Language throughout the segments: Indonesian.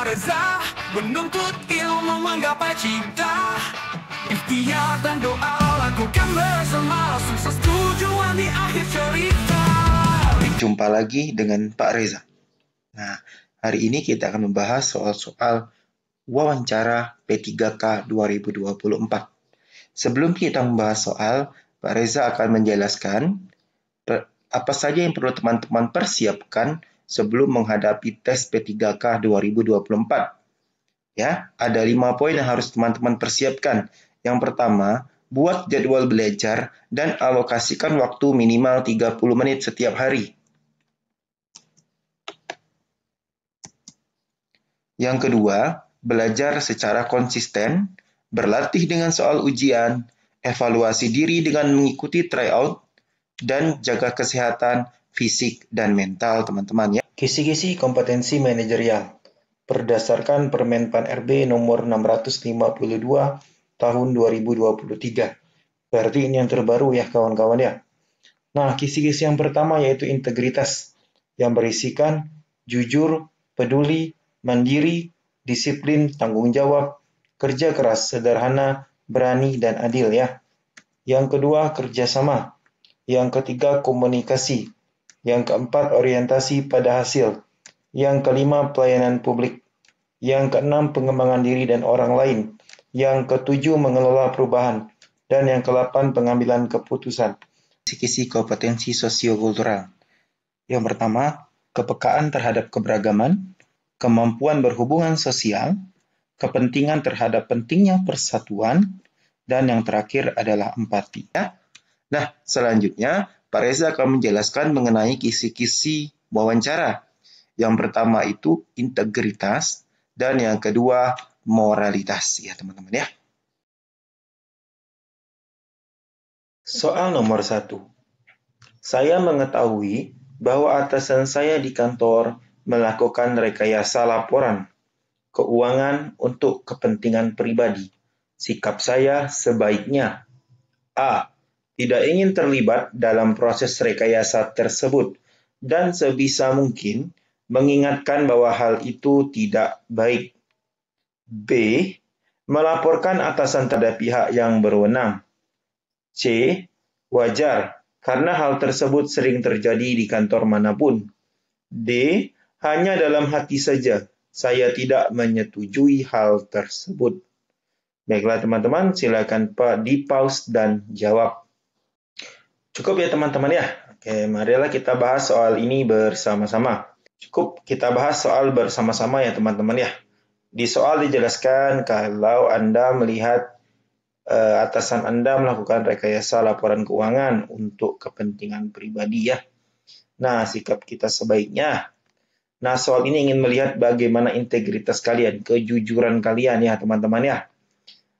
Reza menuntut ilmu menggapai cita. Ikhtiar dan doa lakukan bersama, sukses tujuan di akhir cerita. Jumpa lagi dengan Pak Reza. Nah, hari ini kita akan membahas soal-soal wawancara P3K 2024. Sebelum kita membahas soal, Pak Reza akan menjelaskan apa saja yang perlu teman-teman persiapkan sebelum menghadapi tes P3K 2024. Ya, ada 5 poin yang harus teman-teman persiapkan. Yang pertama, buat jadwal belajar dan alokasikan waktu minimal 30 menit setiap hari. Yang kedua, belajar secara konsisten, berlatih dengan soal ujian, evaluasi diri dengan mengikuti tryout, dan jaga kesehatan fisik dan mental teman-teman ya. Kisi-kisi kompetensi manajerial berdasarkan Permenpan RB nomor 652 tahun 2023. Berarti ini yang terbaru ya kawan-kawan ya. Nah, kisi-kisi yang pertama yaitu integritas yang berisikan jujur, peduli, mandiri, disiplin, tanggung jawab, kerja keras, sederhana, berani, dan adil ya. Yang kedua, kerjasama. Yang ketiga, komunikasi. Yang keempat, orientasi pada hasil. Yang kelima, pelayanan publik. Yang keenam, pengembangan diri dan orang lain. Yang ketujuh, mengelola perubahan. Dan yang kedelapan, pengambilan keputusan. Kisi-kisi kompetensi sosiokultural. Yang pertama, kepekaan terhadap keberagaman, kemampuan berhubungan sosial, kepentingan terhadap pentingnya persatuan, dan yang terakhir adalah empati. Nah, selanjutnya Pak Reza akan menjelaskan mengenai kisi-kisi wawancara. Yang pertama itu integritas, dan yang kedua moralitas ya teman-teman ya. Soal nomor 1. Saya mengetahui bahwa atasan saya di kantor melakukan rekayasa laporan keuangan untuk kepentingan pribadi. Sikap saya sebaiknya A. Tidak ingin terlibat dalam proses rekayasa tersebut dan sebisa mungkin mengingatkan bahwa hal itu tidak baik. B. Melaporkan atasan terhadap pihak yang berwenang. C. Wajar, karena hal tersebut sering terjadi di kantor manapun. D. Hanya dalam hati saja, saya tidak menyetujui hal tersebut. Baiklah teman-teman, silakan Pak di-pause dan jawab. Cukup ya teman-teman ya. Oke, marilah kita bahas soal ini bersama-sama. Cukup kita bahas soal bersama-sama ya teman-teman ya. Di soal dijelaskan kalau Anda melihat atasan Anda melakukan rekayasa laporan keuangan untuk kepentingan pribadi ya. Nah, sikap kita sebaiknya. Nah, soal ini ingin melihat bagaimana integritas kalian, kejujuran kalian ya teman-teman ya.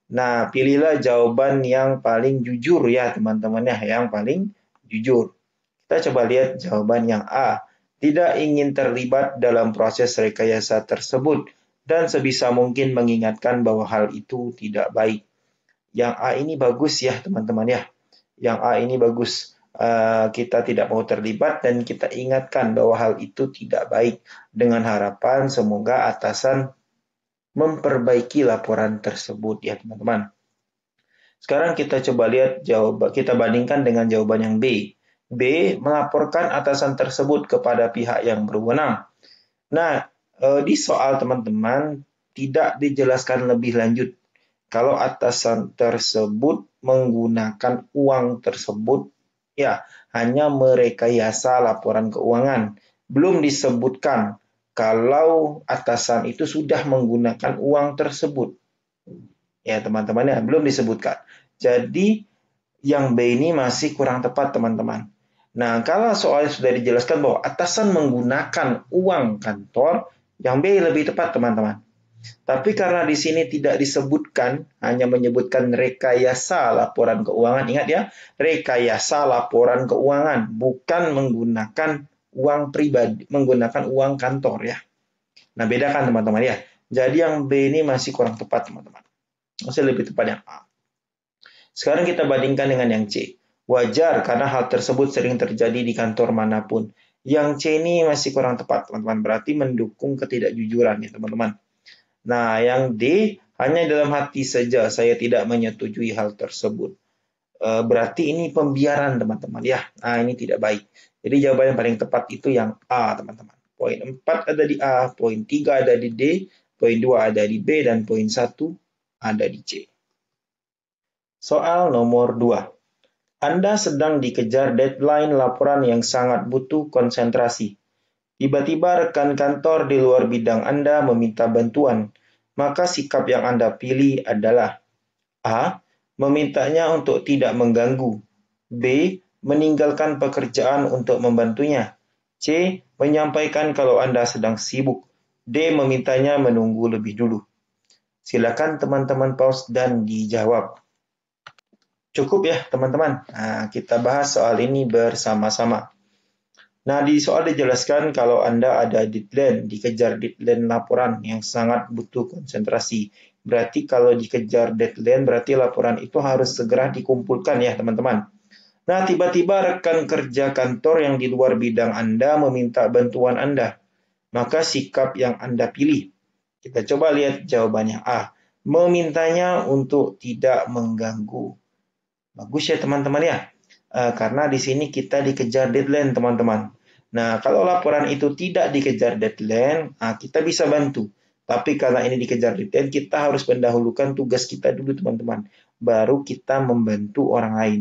Nah, pilihlah jawaban yang paling jujur ya teman-teman ya, yang paling jujur. Kita coba lihat jawaban yang A. Tidak ingin terlibat dalam proses rekayasa tersebut dan sebisa mungkin mengingatkan bahwa hal itu tidak baik. Yang A ini bagus ya teman-teman ya. Yang A ini bagus. Kita tidak mau terlibat dan kita ingatkan bahwa hal itu tidak baik dengan harapan semoga atasan memperbaiki laporan tersebut ya teman-teman. Sekarang kita coba lihat kita bandingkan dengan jawaban yang B. B. Melaporkan atasan tersebut kepada pihak yang berwenang. Nah, di soal teman-teman tidak dijelaskan lebih lanjut kalau atasan tersebut menggunakan uang tersebut ya hanya merekayasa laporan keuangan. Belum disebutkan kalau atasan itu sudah menggunakan uang tersebut. Ya teman-teman ya, belum disebutkan. Jadi yang B ini masih kurang tepat teman-teman. Nah, kalau soalnya sudah dijelaskan bahwa atasan menggunakan uang kantor, yang B lebih tepat teman-teman. Tapi karena di sini tidak disebutkan, hanya menyebutkan rekayasa laporan keuangan. Ingat ya, rekayasa laporan keuangan, bukan menggunakan uang pribadi, menggunakan uang kantor ya. Nah, bedakan teman-teman ya. Jadi yang B ini masih kurang tepat teman-teman. Masih lebih tepat yang A. Sekarang kita bandingkan dengan yang C. Wajar karena hal tersebut sering terjadi di kantor manapun. Yang C ini masih kurang tepat teman-teman. Berarti mendukung ketidakjujuran ya teman-teman. Nah, yang D, hanya dalam hati saja saya tidak menyetujui hal tersebut. Berarti ini pembiaran, teman-teman. Ya, nah ini tidak baik. Jadi jawaban yang paling tepat itu yang A, teman-teman. Poin 4 ada di A, poin 3 ada di D, poin 2 ada di B, dan poin 1 ada di C. Soal nomor 2. Anda sedang dikejar deadline laporan yang sangat butuh konsentrasi. Tiba-tiba rekan kantor di luar bidang Anda meminta bantuan. Maka sikap yang Anda pilih adalah A. Memintanya untuk tidak mengganggu. B. Meninggalkan pekerjaan untuk membantunya. C. Menyampaikan kalau Anda sedang sibuk. D. Memintanya menunggu lebih dulu. Silakan teman-teman pause dan dijawab. Cukup ya teman-teman. Nah, kita bahas soal ini bersama-sama. Nah, di soal dijelaskan kalau Anda ada deadline, dikejar deadline laporan yang sangat butuh konsentrasi. Berarti kalau dikejar deadline, berarti laporan itu harus segera dikumpulkan ya teman-teman. Nah, tiba-tiba rekan kerja kantor yang di luar bidang Anda meminta bantuan Anda. Maka sikap yang Anda pilih. Kita coba lihat jawabannya A. Memintanya untuk tidak mengganggu. Bagus ya teman-teman ya. Karena di sini kita dikejar deadline teman-teman. Nah, kalau laporan itu tidak dikejar deadline, kita bisa bantu. Tapi karena ini dikejar deadline, kita harus mendahulukan tugas kita dulu teman-teman. Baru kita membantu orang lain.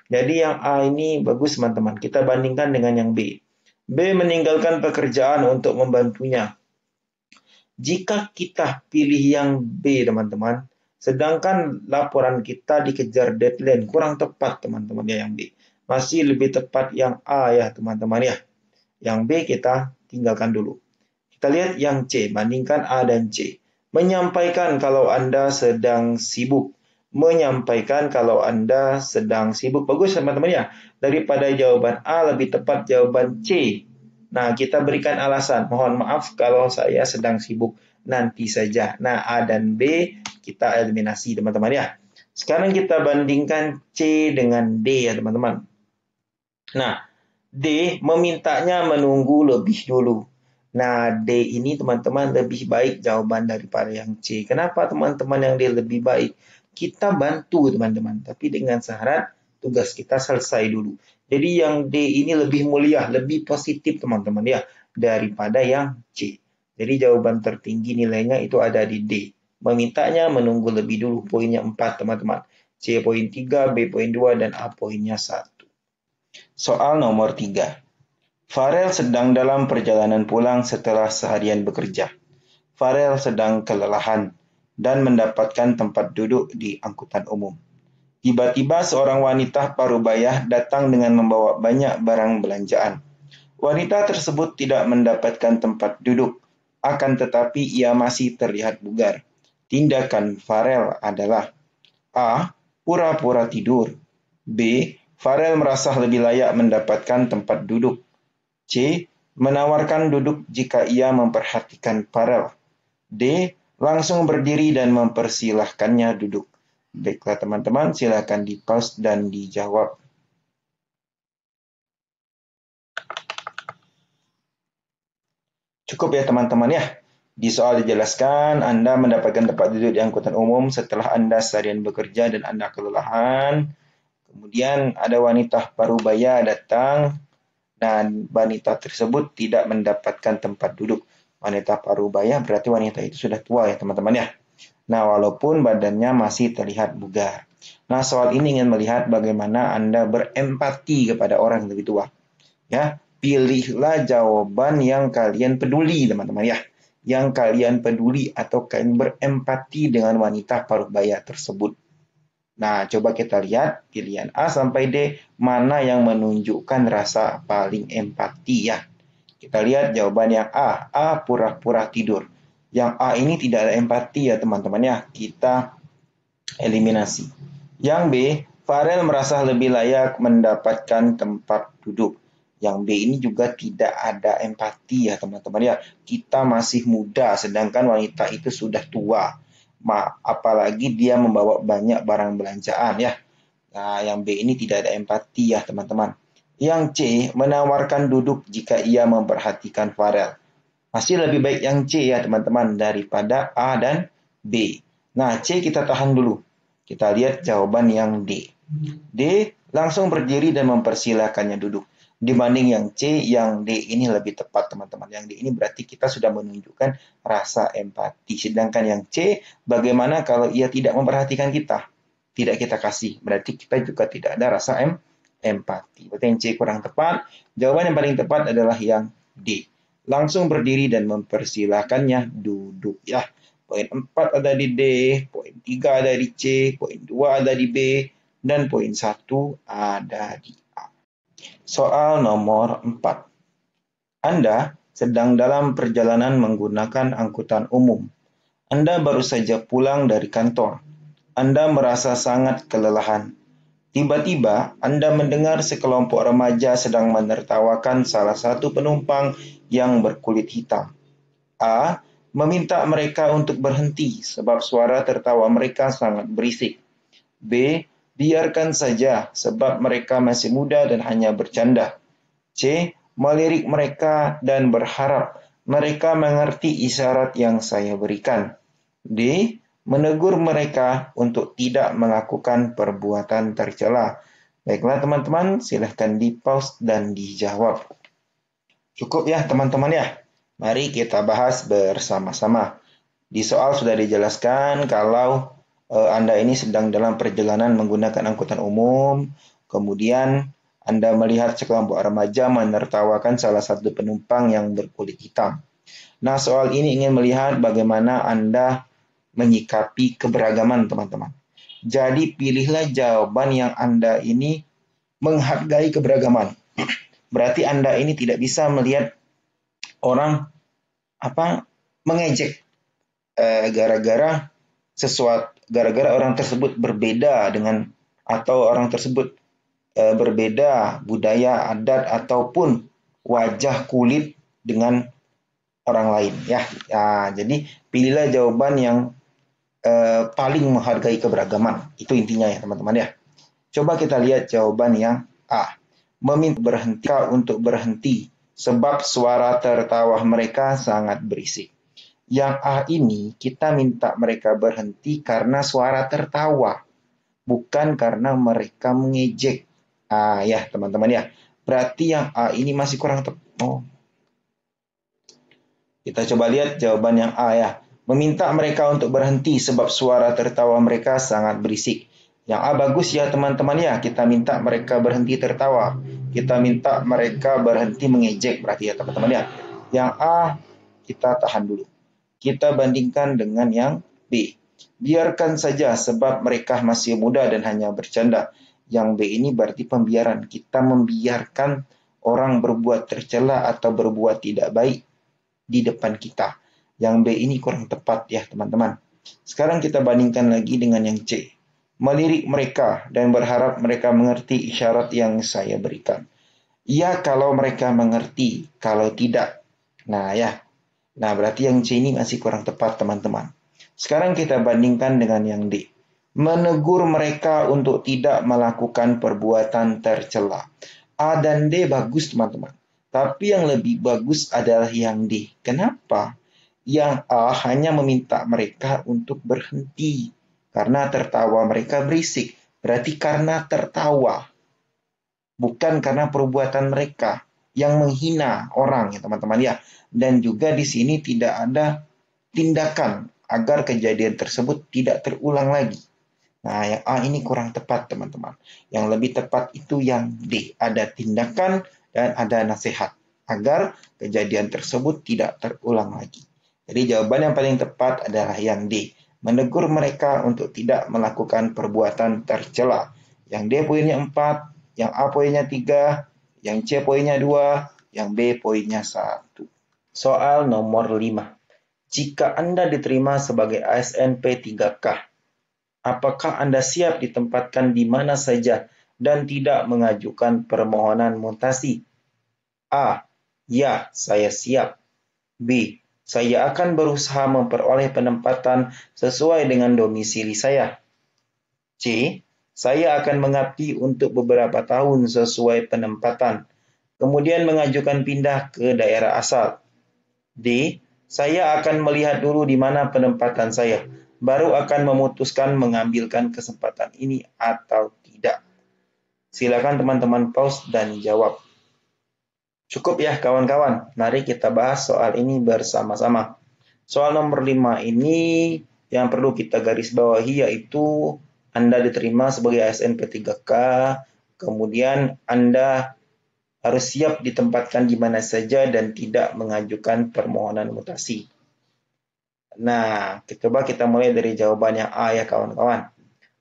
Jadi yang A ini bagus teman-teman. Kita bandingkan dengan yang B. B meninggalkan pekerjaan untuk membantunya. Jika kita pilih yang B teman-teman, sedangkan laporan kita dikejar deadline, kurang tepat teman-teman ya yang B. Masih lebih tepat yang A ya teman-teman ya. Yang B kita tinggalkan dulu. Kita lihat yang C, bandingkan A dan C. Menyampaikan kalau Anda sedang sibuk. Menyampaikan kalau Anda sedang sibuk. Bagus teman-teman ya. Daripada jawaban A, lebih tepat jawaban C. Nah, kita berikan alasan. Mohon maaf kalau saya sedang sibuk. Nanti saja. Nah, A dan B kita eliminasi teman-teman ya. Sekarang kita bandingkan C dengan D ya teman-teman. Nah, D memintanya menunggu lebih dulu. Nah, D ini teman-teman lebih baik jawaban daripada yang C. Kenapa teman-teman yang D lebih baik? Kita bantu teman-teman, tapi dengan syarat tugas kita selesai dulu. Jadi yang D ini lebih mulia, lebih positif teman-teman ya, daripada yang C. Jadi jawaban tertinggi nilainya itu ada di D. Memintanya menunggu lebih dulu, poinnya 4 teman-teman. C poin 3, B poin 2, dan A poinnya 1. Soal nomor 3. Farel sedang dalam perjalanan pulang setelah seharian bekerja. Farel sedang kelelahan dan mendapatkan tempat duduk di angkutan umum. Tiba-tiba seorang wanita parubaya datang dengan membawa banyak barang belanjaan. Wanita tersebut tidak mendapatkan tempat duduk, akan tetapi ia masih terlihat bugar. Tindakan Farel adalah A. Pura-pura tidur. B. Farel merasa lebih layak mendapatkan tempat duduk. C. Menawarkan duduk jika ia memperhatikan Farel. D. Langsung berdiri dan mempersilahkannya duduk. Baiklah teman-teman, silakan di-pause dan dijawab. Cukup ya teman-teman ya. Di soal dijelaskan, Anda mendapatkan tempat duduk di angkutan umum setelah Anda seharian bekerja dan Anda kelelahan. Kemudian ada wanita parubaya datang dan wanita tersebut tidak mendapatkan tempat duduk. Wanita parubaya berarti wanita itu sudah tua ya teman-teman ya. Nah, walaupun badannya masih terlihat bugar. Nah, soal ini ingin melihat bagaimana Anda berempati kepada orang yang lebih tua. Ya, pilihlah jawaban yang kalian peduli teman-teman ya. Yang kalian peduli atau kalian berempati dengan wanita parubaya tersebut. Nah, coba kita lihat pilihan A sampai D, mana yang menunjukkan rasa paling empati ya. Kita lihat jawaban yang A. A pura-pura tidur. Yang A ini tidak ada empati ya teman-teman ya. Kita eliminasi. Yang B, Farel merasa lebih layak mendapatkan tempat duduk. Yang B ini juga tidak ada empati ya teman-teman ya. Kita masih muda sedangkan wanita itu sudah tua. Apalagi dia membawa banyak barang belanjaan ya. Nah, yang B ini tidak ada empati ya teman-teman. Yang C menawarkan duduk jika ia memperhatikan Farel. Masih lebih baik yang C ya teman-teman daripada A dan B. Nah, C kita tahan dulu. Kita lihat jawaban yang D. D langsung berdiri dan mempersilahkannya duduk. Dibanding yang C, yang D ini lebih tepat teman-teman. Yang D ini berarti kita sudah menunjukkan rasa empati. Sedangkan yang C, bagaimana kalau ia tidak memperhatikan kita? Tidak kita kasih. Berarti kita juga tidak ada rasa empati. Berarti yang C kurang tepat. Jawaban yang paling tepat adalah yang D. Langsung berdiri dan mempersilahkannya duduk ya. Poin 4 ada di D, poin 3 ada di C, poin 2 ada di B, dan poin 1 ada di A. Soal nomor 4. Anda sedang dalam perjalanan menggunakan angkutan umum. Anda baru saja pulang dari kantor. Anda merasa sangat kelelahan. Tiba-tiba, Anda mendengar sekelompok remaja sedang menertawakan salah satu penumpang yang berkulit hitam. A. Meminta mereka untuk berhenti sebab suara tertawa mereka sangat berisik. B. Biarkan saja sebab mereka masih muda dan hanya bercanda. C. Melirik mereka dan berharap mereka mengerti isyarat yang saya berikan. D. Menegur mereka untuk tidak melakukan perbuatan tercela. Baiklah teman-teman, silahkan di-pause dan dijawab. Cukup ya teman-teman ya. Mari kita bahas bersama-sama. Di soal sudah dijelaskan kalau Anda ini sedang dalam perjalanan menggunakan angkutan umum, kemudian Anda melihat sekelompok remaja menertawakan salah satu penumpang yang berkulit hitam. Nah, soal ini ingin melihat bagaimana Anda menyikapi keberagaman teman-teman. Jadi pilihlah jawaban yang Anda ini menghargai keberagaman. Berarti Anda ini tidak bisa melihat orang mengejek gara-gara orang tersebut berbeda dengan atau orang tersebut berbeda budaya, adat ataupun wajah kulit dengan orang lain ya. Jadi pilihlah jawaban yang paling menghargai keberagaman. Itu intinya ya teman-teman ya. Coba kita lihat jawaban yang A. Meminta berhenti untuk berhenti sebab suara tertawa mereka sangat berisik. Yang A ini kita minta mereka berhenti karena suara tertawa, bukan karena mereka mengejek. Ya teman-teman ya. Berarti yang A ini masih kurang tepat. Kita coba lihat jawaban yang A ya. Meminta mereka untuk berhenti sebab suara tertawa mereka sangat berisik. Yang A bagus ya teman-teman ya. Kita minta mereka berhenti tertawa. Kita minta mereka berhenti mengejek berarti ya teman-teman ya. Yang A kita tahan dulu. Kita bandingkan dengan yang B. Biarkan saja sebab mereka masih muda dan hanya bercanda. Yang B ini berarti pembiaran. Kita membiarkan orang berbuat tercela atau berbuat tidak baik di depan kita. Yang B ini kurang tepat ya teman-teman. Sekarang kita bandingkan lagi dengan yang C. Melirik mereka dan berharap mereka mengerti isyarat yang saya berikan. Ya kalau mereka mengerti, kalau tidak. Nah berarti yang C ini masih kurang tepat teman-teman. Sekarang kita bandingkan dengan yang D. Menegur mereka untuk tidak melakukan perbuatan tercela. A dan D bagus teman-teman. Tapi yang lebih bagus adalah yang D. Kenapa? Yang A hanya meminta mereka untuk berhenti karena tertawa mereka berisik. Berarti karena tertawa, bukan karena perbuatan mereka yang menghina orang ya teman-teman ya. Dan juga di sini tidak ada tindakan agar kejadian tersebut tidak terulang lagi. Nah, yang A ini kurang tepat teman-teman. Yang lebih tepat itu yang D. Ada tindakan dan ada nasihat agar kejadian tersebut tidak terulang lagi. Jadi jawaban yang paling tepat adalah yang D. Menegur mereka untuk tidak melakukan perbuatan tercela. Yang D poinnya 4, yang A poinnya 3, yang C poinnya 2, yang B poinnya 1. Soal nomor 5. Jika Anda diterima sebagai ASN P3K, apakah Anda siap ditempatkan di mana saja dan tidak mengajukan permohonan mutasi? A. Ya, saya siap. B. Saya akan berusaha memperoleh penempatan sesuai dengan domisili saya. C. Saya akan mengabdi untuk beberapa tahun sesuai penempatan, kemudian mengajukan pindah ke daerah asal. D. Saya akan melihat dulu di mana penempatan saya, baru akan memutuskan mengambilkan kesempatan ini atau tidak. Silakan teman-teman pause dan jawab. Cukup ya kawan-kawan, mari kita bahas soal ini bersama-sama. Soal nomor 5 ini yang perlu kita garis bawahi yaitu Anda diterima sebagai ASN P3K, kemudian Anda harus siap ditempatkan di mana saja dan tidak mengajukan permohonan mutasi. Nah, coba kita mulai dari jawabannya A ya kawan-kawan.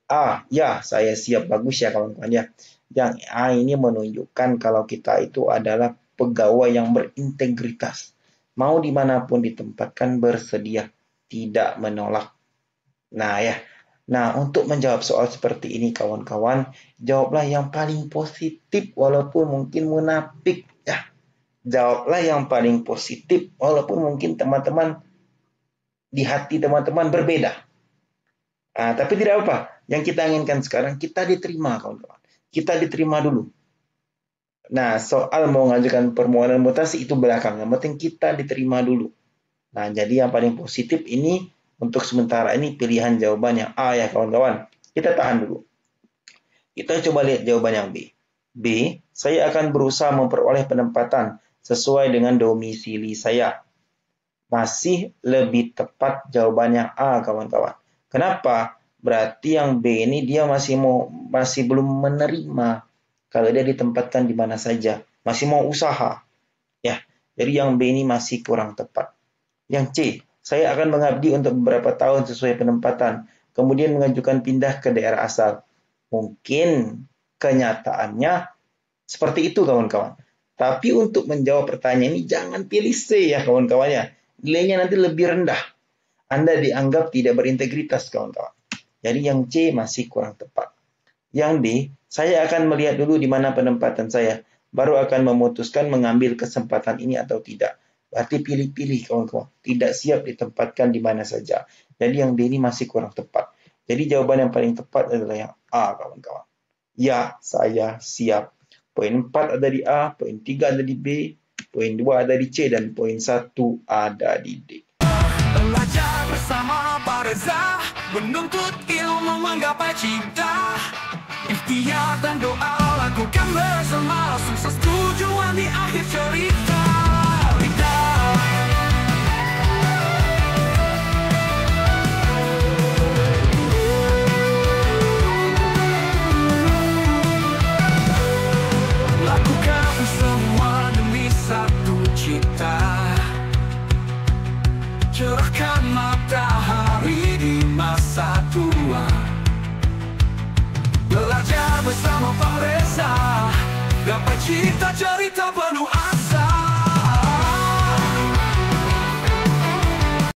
A, ya saya siap, bagus ya kawan-kawan ya. Yang A ini menunjukkan kalau kita itu adalah pegawai yang berintegritas. Mau dimanapun ditempatkan bersedia, tidak menolak. Nah ya, untuk menjawab soal seperti ini kawan-kawan, jawablah yang paling positif walaupun mungkin munafik ya. Jawablah yang paling positif walaupun mungkin teman-teman di hati teman-teman berbeda. Tapi tidak apa. Yang kita inginkan sekarang kita diterima kawan-kawan. Kita diterima dulu. Nah, soal mau mengajukan permohonan mutasi itu belakang. Yang penting kita diterima dulu. Nah, jadi yang paling positif ini untuk sementara ini pilihan jawaban yang A ya kawan-kawan. Kita tahan dulu. Kita coba lihat jawaban yang B. B, saya akan berusaha memperoleh penempatan sesuai dengan domisili saya. Masih lebih tepat jawaban yang A kawan-kawan. Kenapa? Berarti yang B ini dia masih belum menerima kalau dia ditempatkan di mana saja, masih mau usaha. Ya, jadi yang B ini masih kurang tepat. Yang C, saya akan mengabdi untuk beberapa tahun sesuai penempatan, kemudian mengajukan pindah ke daerah asal. Mungkin kenyataannya seperti itu kawan-kawan. Tapi untuk menjawab pertanyaan ini jangan pilih C ya kawan-kawan ya. Nilainya nanti lebih rendah. Anda dianggap tidak berintegritas kawan-kawan. Jadi yang C masih kurang tepat. Yang D, saya akan melihat dulu di mana penempatan saya, baru akan memutuskan mengambil kesempatan ini atau tidak. Berarti pilih-pilih kawan-kawan, tidak siap ditempatkan di mana saja. Jadi yang D ini masih kurang tepat. Jadi jawaban yang paling tepat adalah yang A kawan-kawan. Ya, saya siap. Poin 4 ada di A, poin 3 ada di B, poin 2 ada di C, dan poin 1 ada di D. Belajar bersama Pak Reza, menuntut ilmu menggapai cita. Ikhtiar dan doa lakukan bersama, sukses tujuan di akhir cerita. Lakukan semua demi satu cita. Cerahkan matahari di masa tua. Belajar bersama Pak Reza, gapai cita cerita penuh